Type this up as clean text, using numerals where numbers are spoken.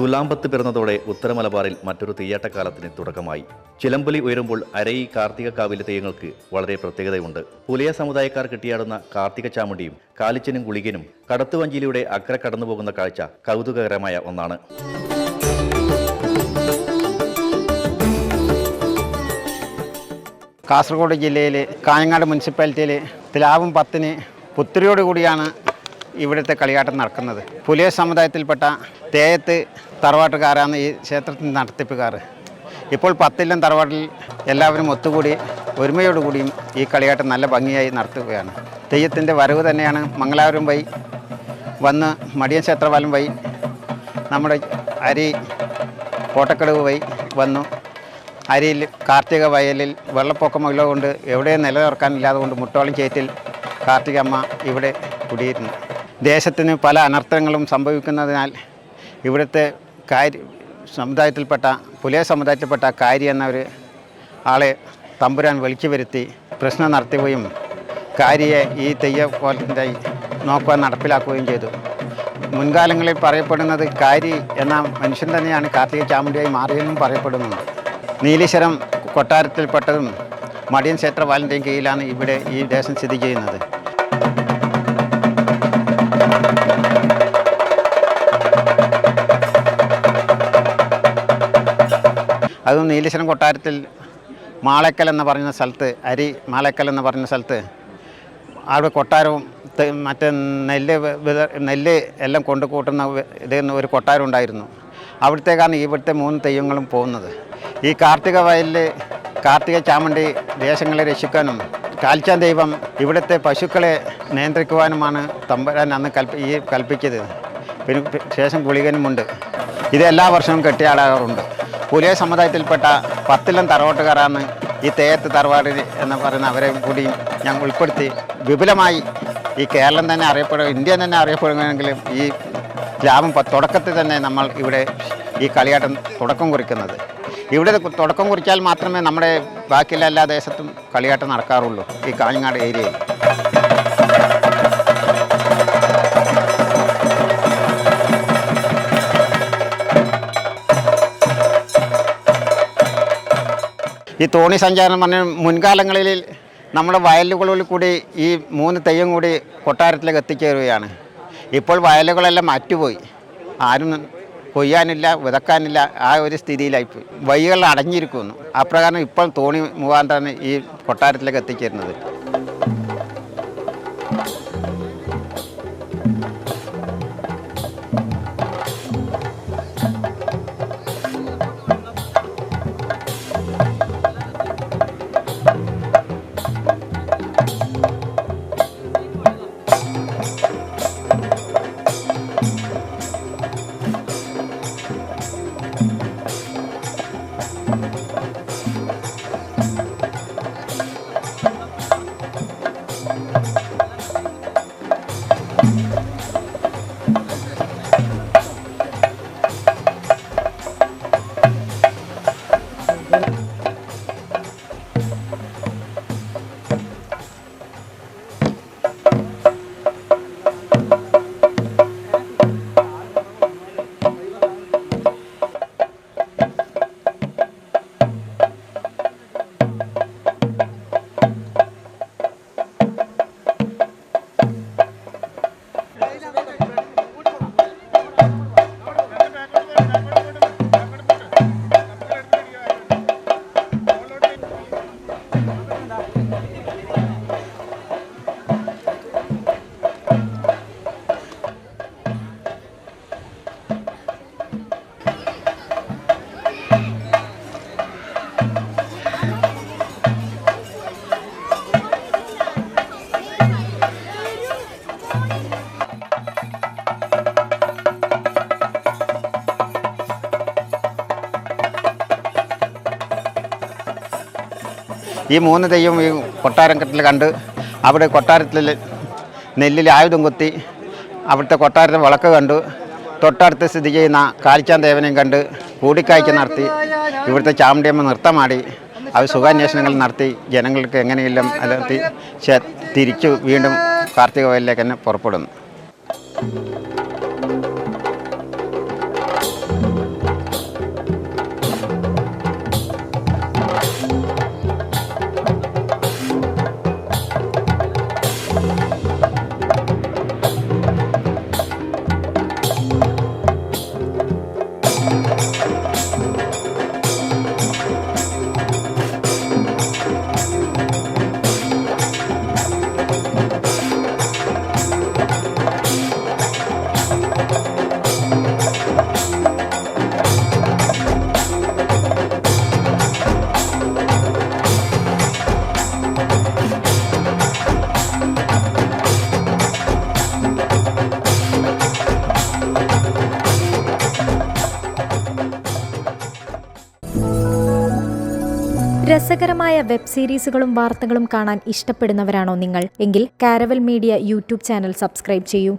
തുലാമ്പത്ത് പിറന്നതോടെ ഉത്തരമലബാറിൽ മറ്റൊരു തെയ്യാട്ടക്കാലത്തിന് തുടക്കമായി. ചിലമ്പൊലി ഉയരുമ്പോൾ അരയി കാർത്തിക കാവിലെ തെയ്യങ്ങൾക്ക് വളരെ പ്രത്യേകതയുണ്ട്. പുലിയ സമുദായക്കാർ കെട്ടിയാടുന്ന കാർത്തിക ചാമുണ്ടിയും കാലിച്ചനും ഗുളികനും കടത്തുവഞ്ചിയിലൂടെ അക്കരെ കടന്നുപോകുന്ന കാഴ്ച കൗതുകകരമായ ഒന്നാണ്. കാസർഗോഡ് ജില്ലയിലെ കാഞ്ഞങ്ങാട് മുനിസിപ്പാലിറ്റിയിൽ തുലാവും 10-ന് പുത്തരിയോടുകൂടിയാണ് ഇവിടുത്തെ കളിയാട്ടം നടക്കുന്നത്. പുലിയ സമുദായത്തിൽപ്പെട്ട തേയത്ത് തറവാട്ടുകാരാണ് ഈ ക്ഷേത്രത്തിൻ്റെ നടത്തിപ്പുകാർ. ഇപ്പോൾ 10 തറവാട്ടിൽ എല്ലാവരും ഒത്തുകൂടി ഒരുമയോടുകൂടിയും ഈ കളിയാട്ടം നല്ല ഭംഗിയായി നടത്തുകയാണ്. തെയ്യത്തിൻ്റെ വരവ് തന്നെയാണ് മംഗലാപുരം വഴി വന്ന് മടിയൻ ക്ഷേത്രപാലം വഴി നമ്മുടെ അരി കോട്ടക്കടവ് വഴി വന്നു. അരിയിൽ കാർത്തിക വയലിൽ വെള്ളപ്പൊക്കമുള്ള കൊണ്ട് എവിടെ നിലനിർത്താനില്ലാതെ കൊണ്ട് മുട്ടോളം ചേറ്റിൽ കാർത്തിക അമ്മ ഇവിടെ കുടിയിരുന്നു. ദേശത്തിന് പല അനർത്ഥങ്ങളും സംഭവിക്കുന്നതിനാൽ ഇവിടുത്തെ പുലിയ സമുദായത്തിൽപ്പെട്ട കാരി എന്ന ഒരു ആളെ തമ്പുരാൻ വിളിച്ചു വരുത്തി പ്രശ്നം നടത്തുകയും കാരിയെ ഈ തെയ്യക്കോലത്തിൻ്റെ നോക്കുവാൻ നടപ്പിലാക്കുകയും ചെയ്തു. മുൻകാലങ്ങളിൽ പറയപ്പെടുന്നത് കാരി എന്ന മനുഷ്യൻ തന്നെയാണ് കാർത്തിക ചാമുണ്ടിയായി മാറിയെന്നും പറയപ്പെടുന്നുണ്ട്. നീലീശ്വരം കൊട്ടാരത്തിൽപ്പെട്ടതും മടിയൻ ക്ഷേത്രപാലിൻ്റെയും കീഴിലാണ് ഇവിടെ ഈ ദേശം സ്ഥിതി ചെയ്യുന്നത്. അതും നീലീശ്വരം കൊട്ടാരത്തിൽ മാളക്കൽ എന്ന് പറയുന്ന സ്ഥലത്ത് മാളക്കൽ എന്ന് പറയുന്ന സ്ഥലത്ത് അവിടെ കൊട്ടാരവും മറ്റേ നെല്ല് എല്ലാം കൊണ്ടു കൂട്ടുന്ന ഒരു കൊട്ടാരം ഉണ്ടായിരുന്നു. അവിടത്തേക്കാണ് ഇവിടുത്തെ 3 തെയ്യങ്ങളും പോകുന്നത്. ഈ കാർത്തിക വയലിൽ കാർത്തിക ചാമുണ്ടി ദേശങ്ങളെ രക്ഷിക്കാനും കാൽച്ചാൻ ദൈവം ഇവിടുത്തെ പശുക്കളെ നിയന്ത്രിക്കുവാനുമാണ് തമ്പുരാൻ അന്ന് കൽപ്പിച്ചത്. പിന്നെ ശേഷം ഗുളികനുമുണ്ട്. ഇത് എല്ലാ വർഷവും കെട്ടിയാടാറുണ്ട്. പുലിയ സമുദായത്തിൽപ്പെട്ട 10 തറവാട്ടുകാരാണ് ഈ തേയത്ത് തറവാട് എന്ന് പറയുന്ന അവരെ കൂടി ഞങ്ങൾ ഉൾപ്പെടുത്തി വിപുലമായി ഈ കേരളം തന്നെ ഇന്ത്യ തന്നെ അറിയപ്പെടുമെങ്കിലും ഈ ഗ്രാമം തുടക്കത്തിൽ തന്നെ നമ്മൾ ഇവിടെ ഈ കളിയാട്ടം തുടക്കം കുറിക്കുന്നത്. ഇവിടെ തുടക്കം കുറിച്ചാൽ മാത്രമേ നമ്മുടെ ബാക്കിയുള്ള എല്ലാ ദേശത്തും കളിയാട്ടം നടക്കാറുള്ളൂ ഈ കാഞ്ഞങ്ങാട് ഏരിയയിൽ. ഈ തോണി സഞ്ചാരം പറഞ്ഞ മുൻകാലങ്ങളിൽ നമ്മുടെ വയലുകളിൽ കൂടി ഈ 3 തെയ്യം കൂടി കൊട്ടാരത്തിലേക്ക് എത്തിച്ചേരുകയാണ്. ഇപ്പോൾ വയലുകളെല്ലാം അറ്റുപോയി, ആരും കൊയ്യാനില്ല, വിതക്കാനില്ല, ആ ഒരു സ്ഥിതിയിലായിപ്പോയി. വഴികൾ അടഞ്ഞിരിക്കുന്നു. അപ്രകാരം ഇപ്പോൾ തോണി മുഖാന്തരമാണ് ഈ കൊട്ടാരത്തിലേക്ക് എത്തിച്ചേരുന്നത്. ഈ 3 തെയ്യം ഈ കൊട്ടാരം കെട്ടിൽ കണ്ട് അവിടെ കൊട്ടാരത്തിൽ നെല്ലിൽ ആയുധം കുത്തി അവിടുത്തെ കൊട്ടാരത്തെ വിളക്ക് കണ്ടു. തൊട്ടടുത്ത് സ്ഥിതി ചെയ്യുന്ന കാലിച്ചാൻ ദേവനെയും കണ്ട് കൂടിക്കാഴ്ച നടത്തി ഇവിടുത്തെ ചാമുണ്ടിയമ്മ നൃത്തമാടി അവർ സുഖാന്വേഷണങ്ങൾ നടത്തി ജനങ്ങൾക്ക് എങ്ങനെയെല്ലാം അലർത്തി തിരിച്ചു വീണ്ടും കാർത്തിക വയലിലേക്ക് തന്നെ പുറപ്പെടുന്നു. രസകരമായ വെബ് സീരീസുകളും വാർത്തകളും കാണാൻ ഇഷ്ടപ്പെടുന്നവരാണോ നിങ്ങൾ? എങ്കിൽ caravel media YouTube channel subscribe ചെയ്യൂ.